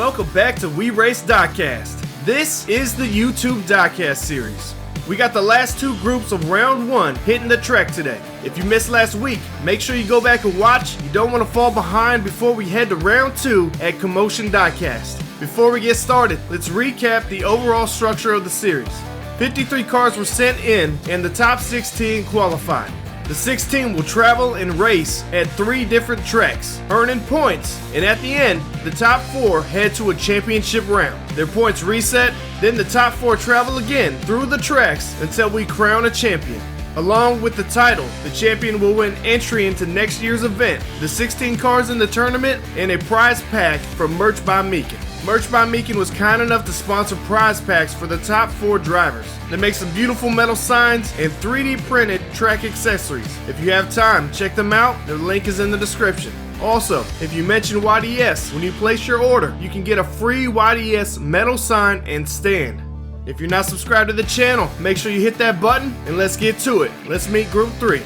welcome back to We Race Diecast. This is the YouTube Diecast Series. We got the last two groups of round one hitting the track today. If you missed last week, make sure you go back and watch. You don't want to fall behind before we head to round two at COMMOTION Diecast. Before we get started, let's recap the overall structure of the series. 53 cars were sent in and the top 16 qualified. The 16 will travel and race at 3 different tracks, earning points, and at the end, the top 4 head to a championship round. Their points reset, then the top 4 travel again through the tracks until we crown a champion. Along with the title, the champion will win entry into next year's event, the 16 cars in the tournament, and a prize pack from Merch by Meekin. Merch by Meekin was kind enough to sponsor prize packs for the top 4 drivers. They make some beautiful metal signs and 3D printed track accessories. If you have time, check them out. Their link is in the description. Also, if you mention YDS when you place your order, you can get a free YDS metal sign and stand. If you're not subscribed to the channel, make sure you hit that button and let's get to it. Let's meet Group 3.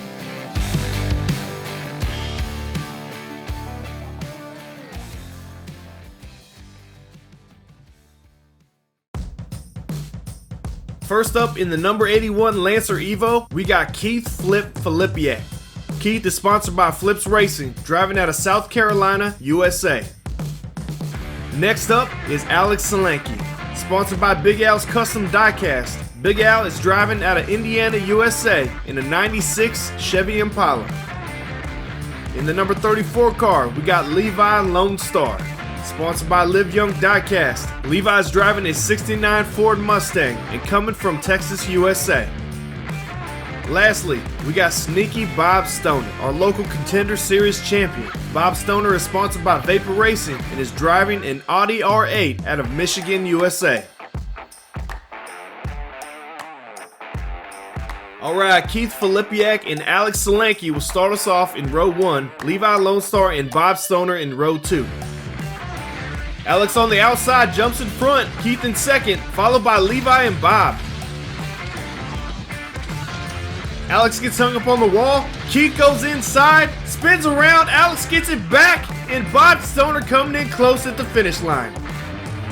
First up in the number 81 Lancer Evo, we got Keith "Flip" Filipiak. Keith is sponsored by Flips Racing, driving out of South Carolina, USA. Next up is Alex Solanke, sponsored by Big Al's Custom Diecast. Big Al is driving out of Indiana, USA in a 96 Chevy Impala. In the number 34 car, we got Levi Lone Star, sponsored by Live Young Diecast. Levi's driving a 69 Ford Mustang and coming from Texas, USA. Lastly, we got Sneaky Bob Stoner, our local Contender Series champion. Bob Stoner is sponsored by Vapor Racing and is driving an Audi R8 out of Michigan, USA. Alright, Keith Filipiak and Alex Solanke will start us off in row 1, Levi Lone Star and Bob Stoner in row 2. Alex on the outside jumps in front, Keith in second, followed by Levi and Bob. Alex gets hung up on the wall, Keith goes inside, spins around, Alex gets it back, and Bob Stoner coming in close at the finish line.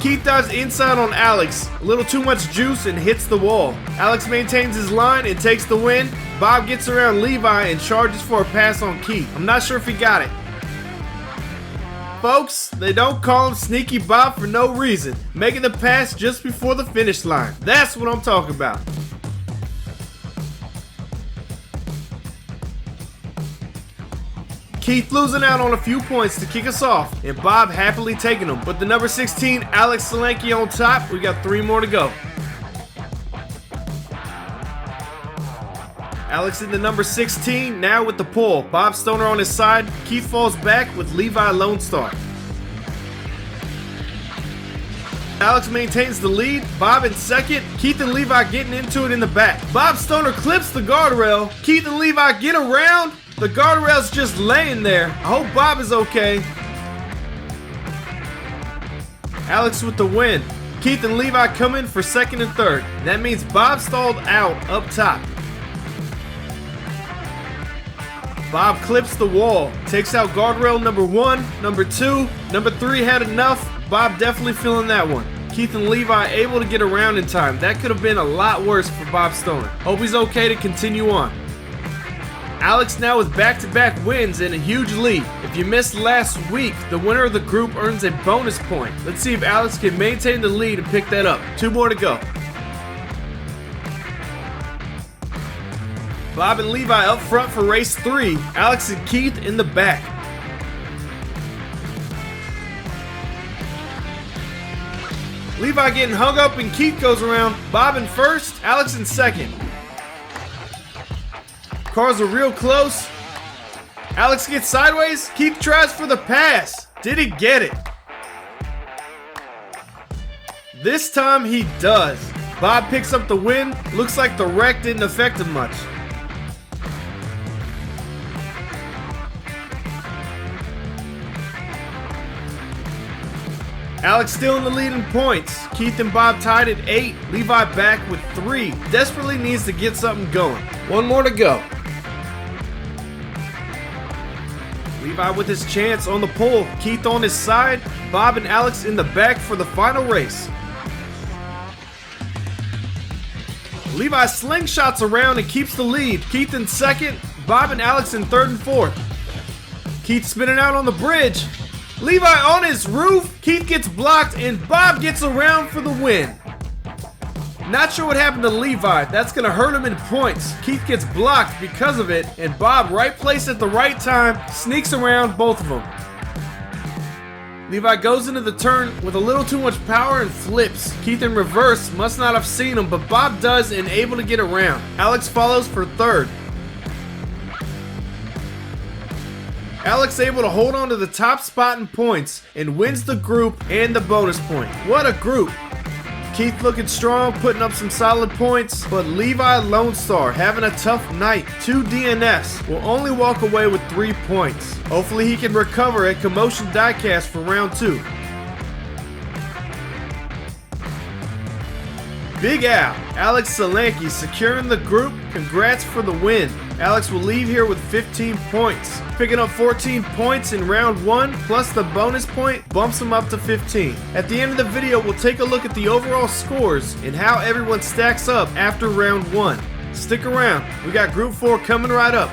Keith dives inside on Alex, a little too much juice and hits the wall. Alex maintains his line and takes the win. Bob gets around Levi and charges for a pass on Keith. I'm not sure if he got it. Folks, they don't call him Sneaky Bob for no reason, making the pass just before the finish line. That's what I'm talking about. Keith losing out on a few points to kick us off, and Bob happily taking them. But the number 16, Alex Solanke on top. We got 3 more to go. Alex in the number 16, now with the pole. Bob Stoner on his side. Keith falls back with Levi Lone Star. Alex maintains the lead. Bob in second. Keith and Levi getting into it in the back. Bob Stoner clips the guardrail. Keith and Levi get around. The guardrail's just laying there. I hope Bob is okay. Alex with the win. Keith and Levi come in for second and third. That means Bob stalled out up top. Bob clips the wall, takes out guardrail number 1, number 2, number 3 had enough. Bob definitely feeling that one. Keith and Levi able to get around in time. That could have been a lot worse for Bob Stoner. Hope he's okay to continue on. Alex now with back-to-back wins and a huge lead. If you missed last week, the winner of the group earns a bonus point. Let's see if Alex can maintain the lead and pick that up. 2 more to go. Bob and Levi up front for race 3. Alex and Keith in the back. Levi getting hung up and Keith goes around. Bob in first, Alex in second. Cars are real close. Alex gets sideways. Keith tries for the pass. Did he get it? This time he does. Bob picks up the win. Looks like the wreck didn't affect him much. Alex still in the lead in points. Keith and Bob tied at 8. Levi back with 3. Desperately needs to get something going. 1 more to go. Levi with his chance on the pole. Keith on his side. Bob and Alex in the back for the final race. Levi slingshots around and keeps the lead. Keith in second. Bob and Alex in third and fourth. Keith spinning out on the bridge. Levi on his roof. Keith gets blocked and Bob gets around for the win. Not sure what happened to Levi. That's going to hurt him in points. Keith gets blocked because of it, and Bob, right place at the right time, sneaks around both of them. Levi goes into the turn with a little too much power and flips. Keith in reverse must not have seen him, but Bob does and able to get around. Alex follows for third. Alex able to hold on to the top spot in points and wins the group and the bonus point. What a group! Keith looking strong, putting up some solid points, but Levi Lone Star having a tough night. 2 DNFs, will only walk away with 3 points. Hopefully he can recover at Commotion Diecast for round 2. Big Al, Alex Solanke securing the group. Congrats for the win. Alex will leave here with 15 points. Picking up 14 points in round 1 plus the bonus point bumps him up to 15. At the end of the video, we'll take a look at the overall scores and how everyone stacks up after round 1. Stick around, we got group 4 coming right up.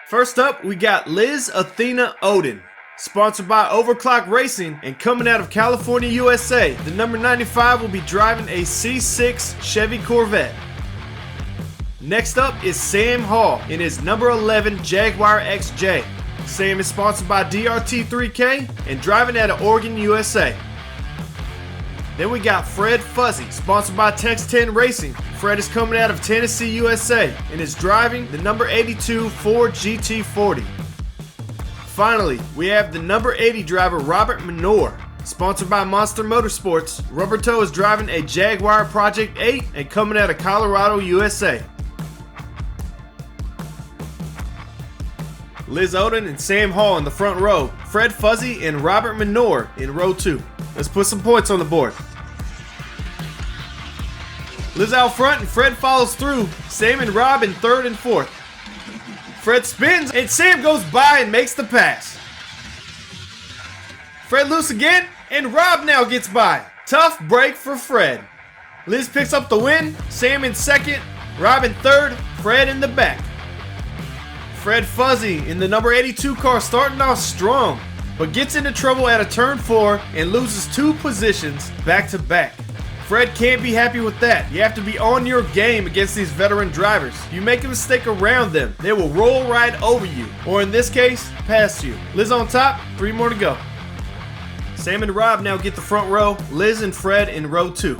First up, we got Liz Athena Odin. Sponsored by Overclock Racing and coming out of California, USA, the number 95 will be driving a C6 Chevy Corvette. Next up is Sam Hall in his number 11 Jaguar XJ. Sam is sponsored by DRT3K and driving out of Oregon, USA. Then we got Fred Fuzzy, sponsored by Tex 10 Racing. Fred is coming out of Tennessee, USA and is driving the number 82 Ford GT40. Finally, we have the number 80 driver Robert Minor. Sponsored by Monster Motorsports, Roberto is driving a Jaguar Project 8 and coming out of Colorado, USA. Liz Odin and Sam Hall in the front row, Fred Fuzzy and Robert Minor in row 2. Let's put some points on the board. Liz out front and Fred follows through. Sam and Rob in third and fourth. Fred spins and Sam goes by and makes the pass. Fred loose again and Rob now gets by. Tough break for Fred. Liz picks up the win. Sam in second, Rob in third, Fred in the back. Fred Fuzzy in the number 82 car starting off strong, but gets into trouble at a turn 4 and loses 2 positions back to back. Fred can't be happy with that. You have to be on your game against these veteran drivers. You make a mistake around them, they will roll right over you, or in this case, past you. Liz on top, 3 more to go. Sam and Rob now get the front row, Liz and Fred in row 2.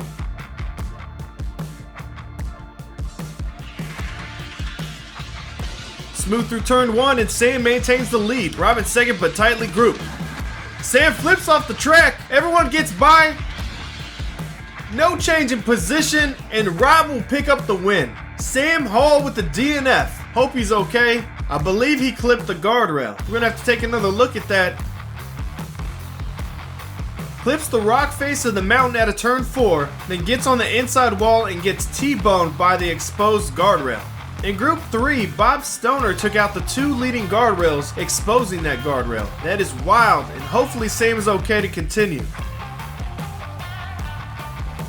Smooth through turn 1 and Sam maintains the lead. Rob in second but tightly grouped. Sam flips off the track, everyone gets by. No change in position, and Rob will pick up the win. Sam Hall with the DNF. Hope he's okay. I believe he clipped the guardrail. We're gonna have to take another look at that. Clips the rock face of the mountain at a turn 4, then gets on the inside wall and gets T-boned by the exposed guardrail. In group 3, Bob Stoner took out the 2 leading guardrails, exposing that guardrail. That is wild, and hopefully Sam is okay to continue.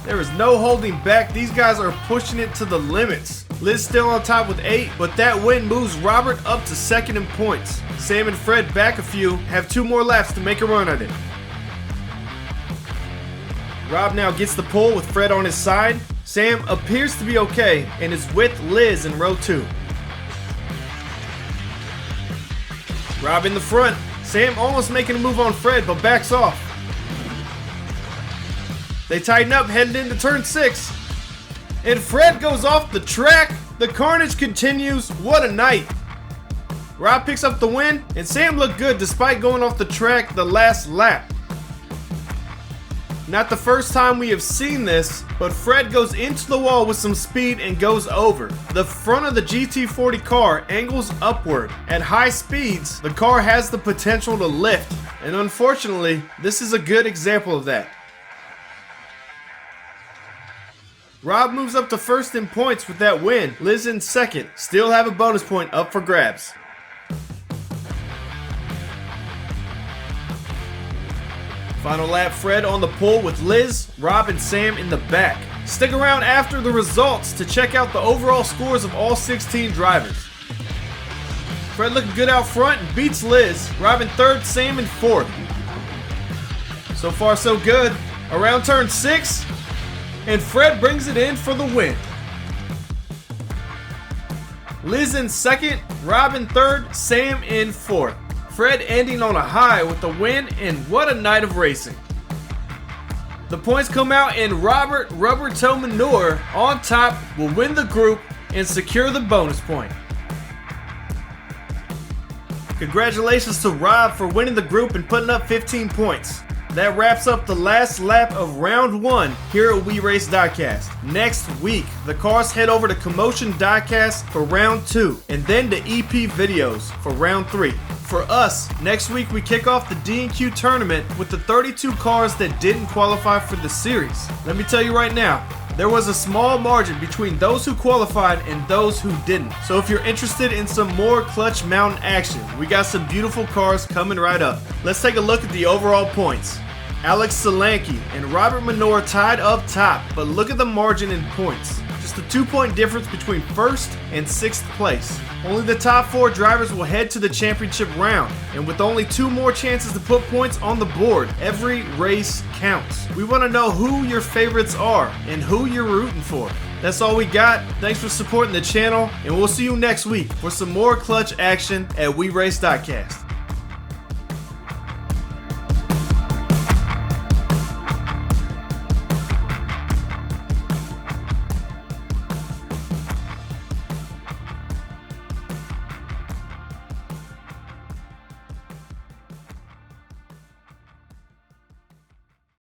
There is no holding back. These guys are pushing it to the limits. Liz still on top with 8, but that win moves Robert up to second in points. Sam and Fred back a few, have 2 more laps to make a run at it. Rob now gets the pole with Fred on his side. Sam appears to be okay and is with Liz in row 2. Rob in the front. Sam almost making a move on Fred, but backs off. They tighten up heading into turn 6. And Fred goes off the track. The carnage continues. What a night. Rob picks up the win, and Sam looked good despite going off the track the last lap. Not the first time we have seen this, but Fred goes into the wall with some speed and goes over. The front of the GT40 car angles upward. At high speeds, the car has the potential to lift, and unfortunately, this is a good example of that. Rob moves up to first in points with that win. Liz in second. Still have a bonus point up for grabs. Final lap, Fred on the pole with Liz, Rob, and Sam in the back. Stick around after the results to check out the overall scores of all 16 drivers. Fred looking good out front and beats Liz. Rob in third, Sam in fourth. So far so good. Around turn 6, and Fred brings it in for the win. Liz in second, Rob in third, Sam in fourth. Fred ending on a high with the win, and what a night of racing. The points come out, and Robert Rubber Toe Manure on top will win the group and secure the bonus point. Congratulations to Rob for winning the group and putting up 15 points. That wraps up the last lap of round 1 here at We Race Diecast. Next week, the cars head over to COMMOTION Diecast for round 2, and then to EPVIDEOS for round 3. For us, next week we kick off the D&Q tournament with the 32 cars that didn't qualify for the series. Let me tell you right now, there was a small margin between those who qualified and those who didn't. So if you're interested in some more Clutch Mountain action, we got some beautiful cars coming right up. Let's take a look at the overall points. Alex Solanke and Robert Manure tied up top, but look at the margin in points. Just a 2-point difference between first and 6th place. Only the top 4 drivers will head to the championship round, and with only 2 more chances to put points on the board, every race counts. We want to know who your favorites are and who you're rooting for. That's all we got. Thanks for supporting the channel, and we'll see you next week for some more Clutch action at We Race Diecast.